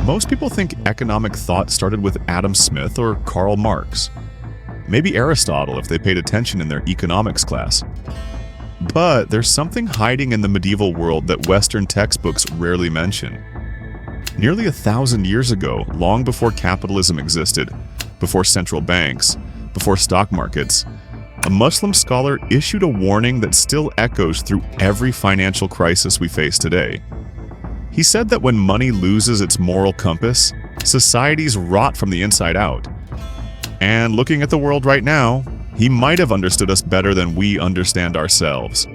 Most people think economic thought started with Adam Smith or Karl Marx. Maybe Aristotle if they paid attention in their economics class. But there's something hiding in the medieval world that Western textbooks rarely mention. Nearly 1,000 years ago, long before capitalism existed, before central banks, before stock markets, a Muslim scholar issued a warning that still echoes through every financial crisis we face today. He said that when money loses its moral compass, societies rot from the inside out. And looking at the world right now, he might have understood us better than we understand ourselves.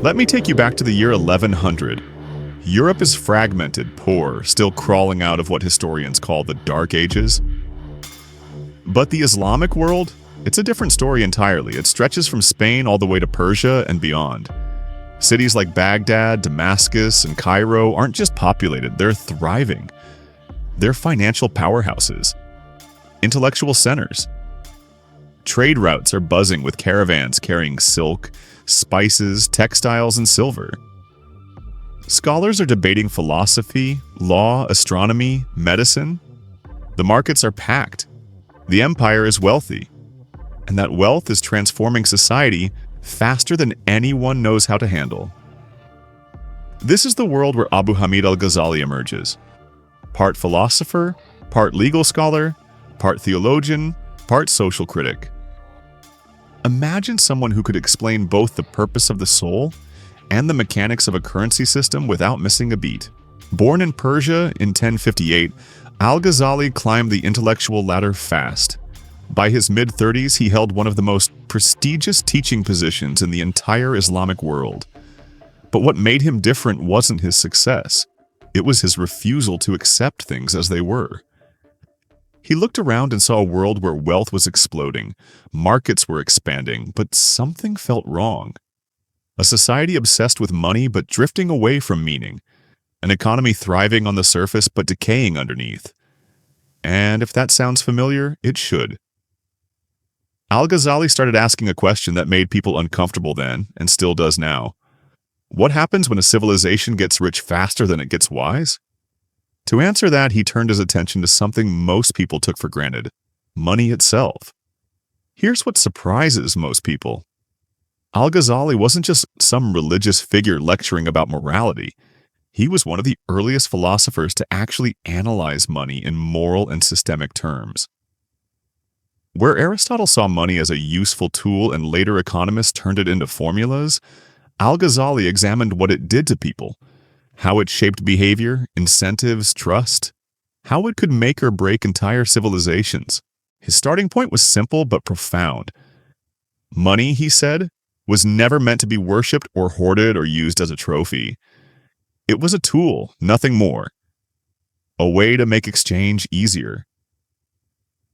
Let me take you back to the year 1100. Europe is fragmented, poor, still crawling out of what historians call the Dark Ages. But the Islamic world, it's a different story entirely. It stretches from Spain all the way to Persia and beyond. Cities like Baghdad, Damascus, and Cairo aren't just populated, they're thriving. They're financial powerhouses, intellectual centers. Trade routes are buzzing with caravans carrying silk, spices, textiles, and silver. Scholars are debating philosophy, law, astronomy, medicine. The markets are packed. The empire is wealthy. And that wealth is transforming society faster than anyone knows how to handle. This is the world where Abu Hamid Al-Ghazali emerges. Part philosopher, part legal scholar, part theologian, part social critic. Imagine someone who could explain both the purpose of the soul and the mechanics of a currency system without missing a beat. Born in Persia in 1058, Al-Ghazali climbed the intellectual ladder fast. By his mid-30s, he held one of the most prestigious teaching positions in the entire Islamic world. But what made him different wasn't his success. It was his refusal to accept things as they were. He looked around and saw a world where wealth was exploding, markets were expanding, but something felt wrong. A society obsessed with money but drifting away from meaning. An economy thriving on the surface but decaying underneath. And if that sounds familiar, it should. Al-Ghazali started asking a question that made people uncomfortable then, and still does now. What happens when a civilization gets rich faster than it gets wise? To answer that, he turned his attention to something most people took for granted: money itself. Here's what surprises most people. Al-Ghazali wasn't just some religious figure lecturing about morality. He was one of the earliest philosophers to actually analyze money in moral and systemic terms. Where Aristotle saw money as a useful tool and later economists turned it into formulas, Al-Ghazali examined what it did to people, how it shaped behavior, incentives, trust, how it could make or break entire civilizations. His starting point was simple but profound. Money, he said, was never meant to be worshipped or hoarded or used as a trophy. It was a tool, nothing more. A way to make exchange easier.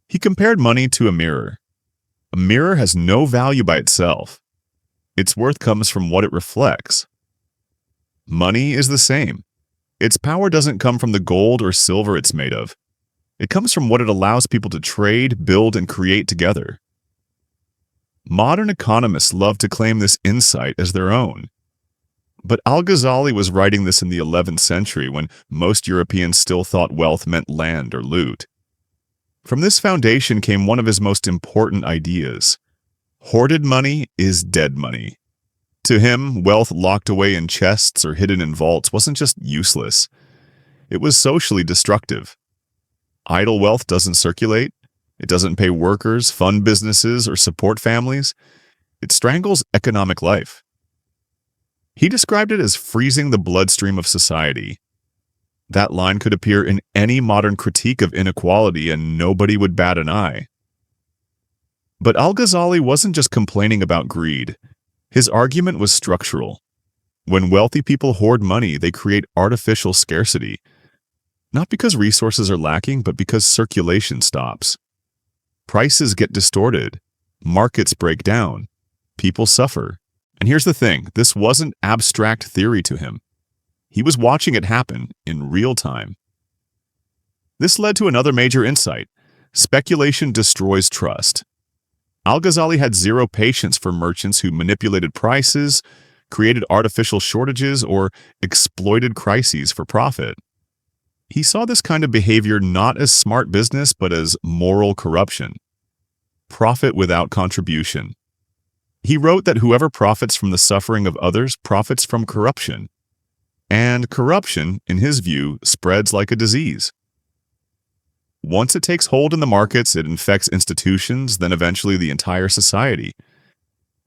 He compared money to a mirror. A mirror has no value by itself. Its worth comes from what it reflects. Money is the same. Its power doesn't come from the gold or silver it's made of. It comes from what it allows people to trade, build, and create together. Modern economists love to claim this insight as their own. But Al-Ghazali was writing this in the 11th century when most Europeans still thought wealth meant land or loot. From this foundation came one of his most important ideas. Hoarded money is dead money. To him, wealth locked away in chests or hidden in vaults wasn't just useless. It was socially destructive. Idle wealth doesn't circulate. It doesn't pay workers, fund businesses, or support families. It strangles economic life. He described it as freezing the bloodstream of society. That line could appear in any modern critique of inequality and nobody would bat an eye. But Al-Ghazali wasn't just complaining about greed. His argument was structural. When wealthy people hoard money, they create artificial scarcity. Not because resources are lacking, but because circulation stops. Prices get distorted. Markets break down. People suffer. And here's the thing, this wasn't abstract theory to him. He was watching it happen in real time. This led to another major insight. Speculation destroys trust. Al-Ghazali had zero patience for merchants who manipulated prices, created artificial shortages, or exploited crises for profit. He saw this kind of behavior not as smart business, but as moral corruption. Profit without contribution. He wrote that whoever profits from the suffering of others profits from corruption. And corruption, in his view, spreads like a disease. Once it takes hold in the markets, it infects institutions, then eventually the entire society.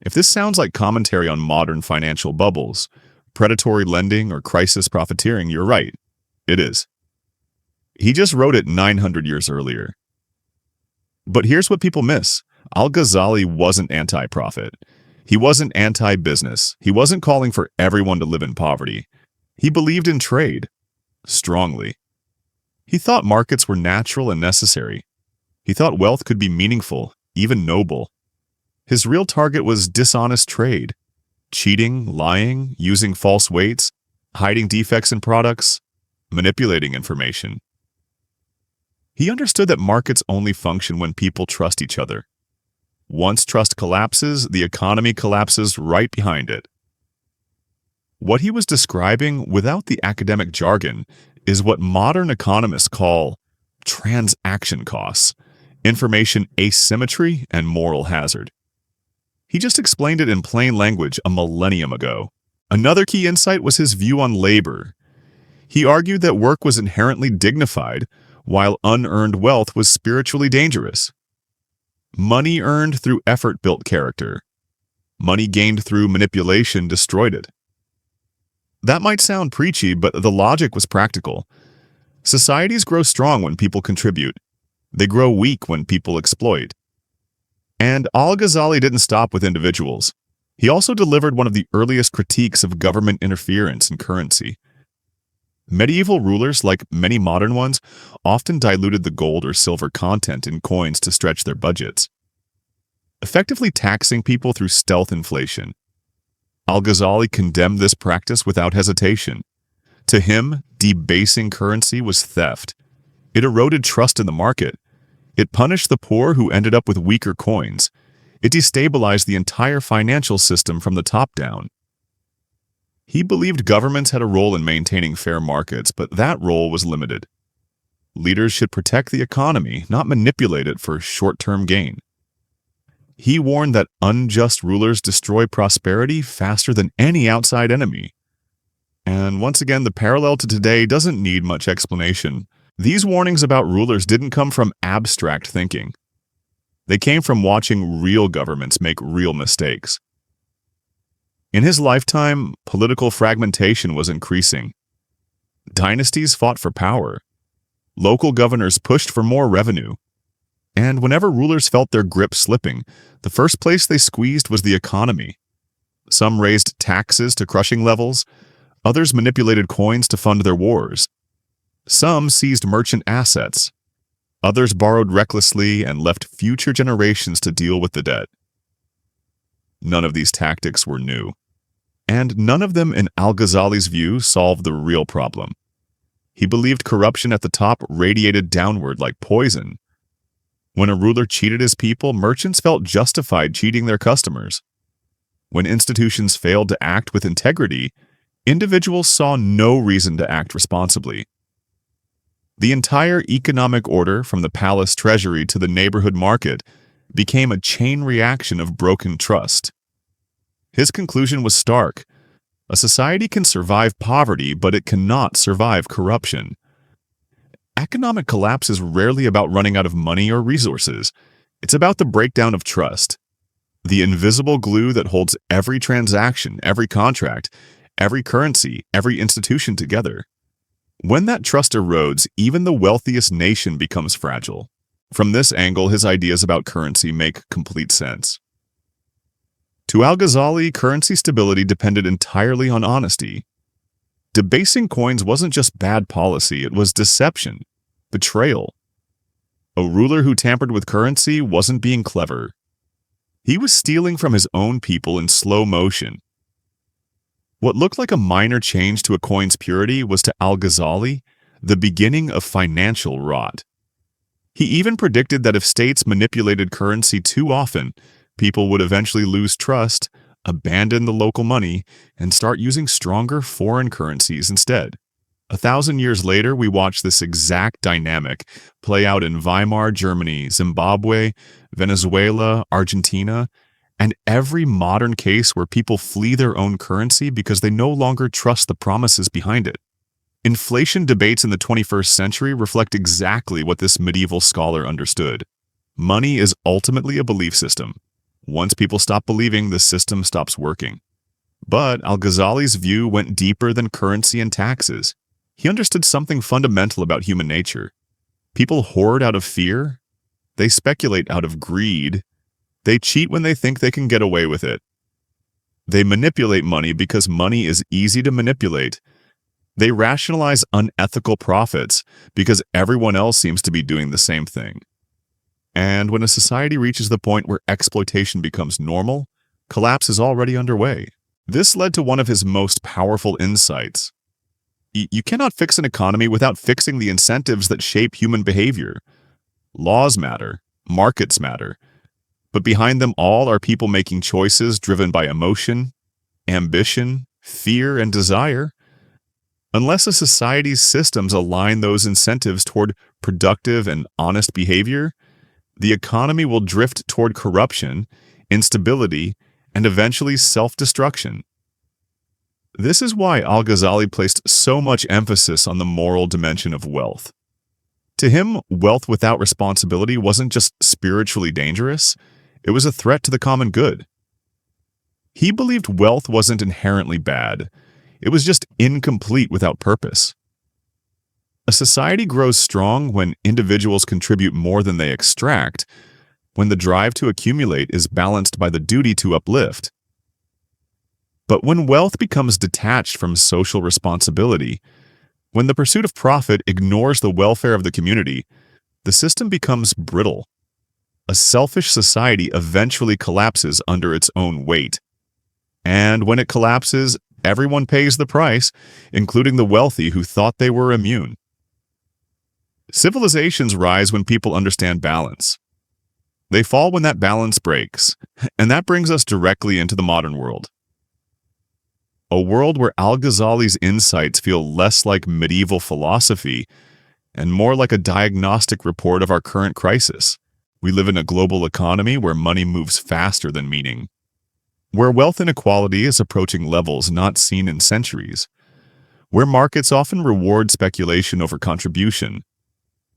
If this sounds like commentary on modern financial bubbles, predatory lending, or crisis profiteering, you're right. It is. He just wrote it 900 years earlier. But here's what people miss. Al-Ghazali wasn't anti-profit. He wasn't anti-business. He wasn't calling for everyone to live in poverty. He believed in trade. Strongly. He thought markets were natural and necessary. He thought wealth could be meaningful, even noble. His real target was dishonest trade. Cheating, lying, using false weights, hiding defects in products, manipulating information. He understood that markets only function when people trust each other. Once trust collapses, the economy collapses right behind it. What he was describing, without the academic jargon, is what modern economists call transaction costs, information asymmetry, and moral hazard. He just explained it in plain language a millennium ago. Another key insight was his view on labor. He argued that work was inherently dignified, while unearned wealth was spiritually dangerous. Money earned through effort built character. Money gained through manipulation destroyed it. That might sound preachy, but the logic was practical. Societies grow strong when people contribute. They grow weak when people exploit. And Al-Ghazali didn't stop with individuals. He also delivered one of the earliest critiques of government interference in currency. Medieval rulers, like many modern ones, often diluted the gold or silver content in coins to stretch their budgets, effectively taxing people through stealth inflation. Al-Ghazali condemned this practice without hesitation. To him, debasing currency was theft. It eroded trust in the market. It punished the poor who ended up with weaker coins. It destabilized the entire financial system from the top down. He believed governments had a role in maintaining fair markets, but that role was limited. Leaders should protect the economy, not manipulate it for short-term gain. He warned that unjust rulers destroy prosperity faster than any outside enemy. And once again, the parallel to today doesn't need much explanation. These warnings about rulers didn't come from abstract thinking. They came from watching real governments make real mistakes. In his lifetime, political fragmentation was increasing. Dynasties fought for power. Local governors pushed for more revenue. And whenever rulers felt their grip slipping, the first place they squeezed was the economy. Some raised taxes to crushing levels. Others manipulated coins to fund their wars. Some seized merchant assets. Others borrowed recklessly and left future generations to deal with the debt. None of these tactics were new. And none of them, in Al-Ghazali's view, solved the real problem. He believed corruption at the top radiated downward like poison. When a ruler cheated his people, merchants felt justified cheating their customers. When institutions failed to act with integrity, individuals saw no reason to act responsibly. The entire economic order, from the palace treasury to the neighborhood market, became a chain reaction of broken trust. His conclusion was stark. A society can survive poverty, but it cannot survive corruption. Economic collapse is rarely about running out of money or resources. It's about the breakdown of trust. The invisible glue that holds every transaction, every contract, every currency, every institution together. When that trust erodes, even the wealthiest nation becomes fragile. From this angle, his ideas about currency make complete sense. To Al-Ghazali, currency stability depended entirely on honesty. Debasing coins wasn't just bad policy, it was deception, betrayal. A ruler who tampered with currency wasn't being clever. He was stealing from his own people in slow motion. What looked like a minor change to a coin's purity was to Al-Ghazali the beginning of financial rot. He even predicted that if states manipulated currency too often, people would eventually lose trust, abandon the local money, and start using stronger foreign currencies instead. 1,000 years later, we watch this exact dynamic play out in Weimar Germany, Zimbabwe, Venezuela, Argentina, and every modern case where people flee their own currency because they no longer trust the promises behind it. Inflation debates in the 21st century reflect exactly what this medieval scholar understood. Money is ultimately a belief system. Once people stop believing, the system stops working. But Al-Ghazali's view went deeper than currency and taxes. He understood something fundamental about human nature. People hoard out of fear. They speculate out of greed. They cheat when they think they can get away with it. They manipulate money because money is easy to manipulate. They rationalize unethical profits because everyone else seems to be doing the same thing. And when a society reaches the point where exploitation becomes normal, collapse is already underway. This led to one of his most powerful insights. You cannot fix an economy without fixing the incentives that shape human behavior. Laws matter, markets matter, but behind them all are people making choices driven by emotion, ambition, fear, and desire. Unless a society's systems align those incentives toward productive and honest behavior, the economy will drift toward corruption, instability, and eventually self-destruction. This is why Al-Ghazali placed so much emphasis on the moral dimension of wealth. To him, wealth without responsibility wasn't just spiritually dangerous, it was a threat to the common good. He believed wealth wasn't inherently bad, it was just incomplete without purpose. A society grows strong when individuals contribute more than they extract, when the drive to accumulate is balanced by the duty to uplift. But when wealth becomes detached from social responsibility, when the pursuit of profit ignores the welfare of the community, the system becomes brittle. A selfish society eventually collapses under its own weight. And when it collapses, everyone pays the price, including the wealthy who thought they were immune. Civilizations rise when people understand balance. They fall when that balance breaks, and that brings us directly into the modern world. A world where Al-Ghazali's insights feel less like medieval philosophy and more like a diagnostic report of our current crisis. We live in a global economy where money moves faster than meaning, where wealth inequality is approaching levels not seen in centuries, where markets often reward speculation over contribution,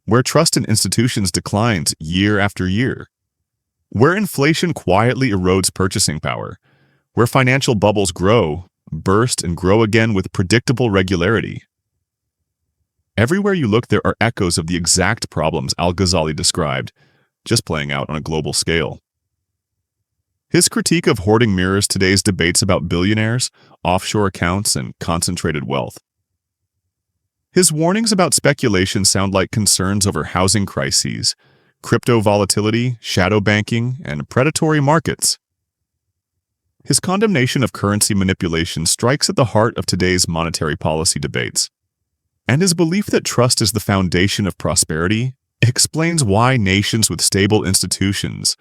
where trust in institutions declines year after year, where inflation quietly erodes purchasing power, where financial bubbles grow, burst, and grow again with predictable regularity. Everywhere you look, there are echoes of the exact problems Al-Ghazali described, just playing out on a global scale. His critique of hoarding mirrors today's debates about billionaires, offshore accounts, and concentrated wealth. His warnings about speculation sound like concerns over housing crises, crypto volatility, shadow banking, and predatory markets. His condemnation of currency manipulation strikes at the heart of today's monetary policy debates. And his belief that trust is the foundation of prosperity explains why nations with stable institutions,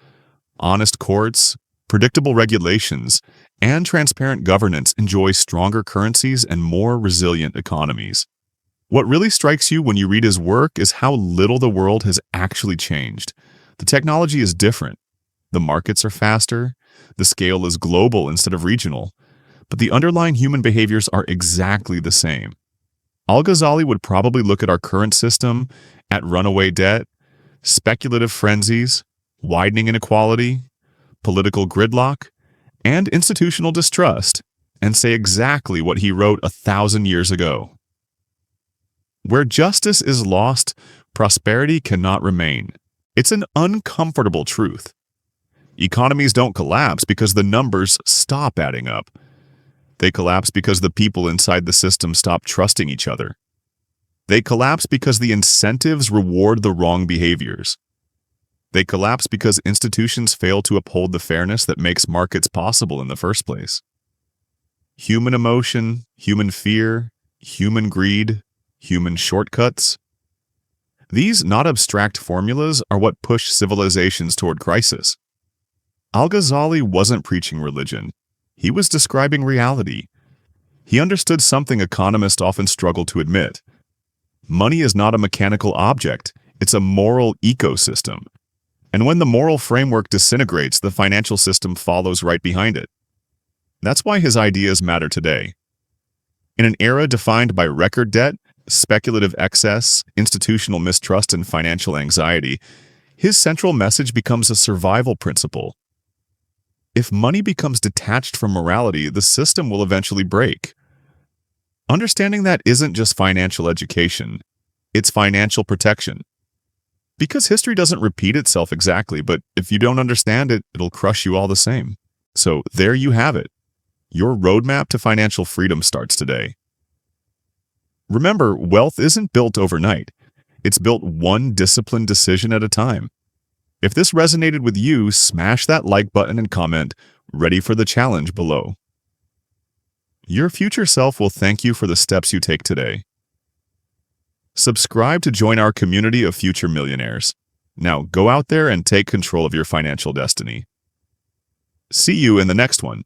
honest courts, predictable regulations, and transparent governance enjoy stronger currencies and more resilient economies. What really strikes you when you read his work is how little the world has actually changed. The technology is different. The markets are faster. The scale is global instead of regional. But the underlying human behaviors are exactly the same. Al-Ghazali would probably look at our current system, at runaway debt, speculative frenzies, widening inequality, political gridlock, and institutional distrust, and say exactly what he wrote 1,000 years ago. Where justice is lost, prosperity cannot remain. It's an uncomfortable truth. Economies don't collapse because the numbers stop adding up. They collapse because the people inside the system stop trusting each other. They collapse because the incentives reward the wrong behaviors. They collapse because institutions fail to uphold the fairness that makes markets possible in the first place. Human emotion, human fear, human greed, human shortcuts. These not abstract formulas are what push civilizations toward crisis. Al-Ghazali wasn't preaching religion. He was describing reality. He understood something economists often struggle to admit. Money is not a mechanical object, it's a moral ecosystem. And when the moral framework disintegrates, the financial system follows right behind it. That's why his ideas matter today. In an era defined by record debt, speculative excess, institutional mistrust, and financial anxiety, his central message becomes a survival principle. If money becomes detached from morality, the system will eventually break. Understanding that isn't just financial education, it's financial protection. Because history doesn't repeat itself exactly, but if you don't understand it, it'll crush you all the same. So there you have it. Your roadmap to financial freedom starts today. Remember, wealth isn't built overnight. It's built one disciplined decision at a time. If this resonated with you, smash that like button and comment, ready for the challenge below. Your future self will thank you for the steps you take today. Subscribe to join our community of future millionaires. Now go out there and take control of your financial destiny. See you in the next one.